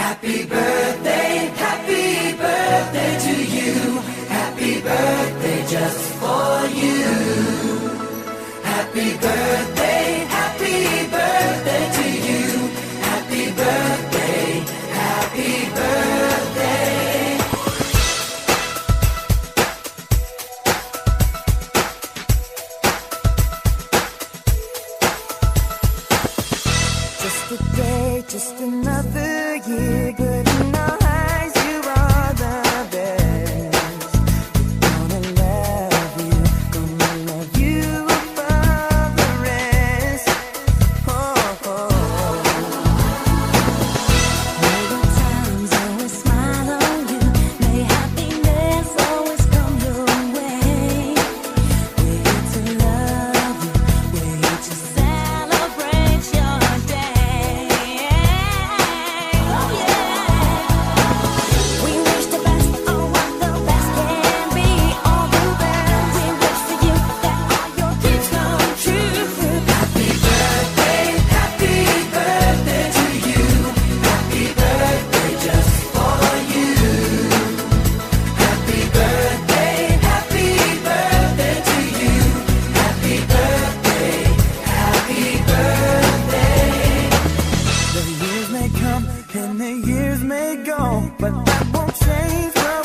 Happy birthday to you. Happy birthday just for you. Happy birthday to you. Happy birthday, happy birthday. Just a day, just another year, good in our eyes, you are the best. Gonna love you above the rest. Oh, oh. May the times always smile on you, may happiness always come your way. We're here to love you, we're here to celebrate your day. Oh yeah. We wish the best on what the best can be. All the best, we wish for you that all your dreams come true. Happy birthday to you. Happy birthday just for you. Happy birthday to you. Happy birthday, happy birthday. The years may come and the years may go, but that won't change where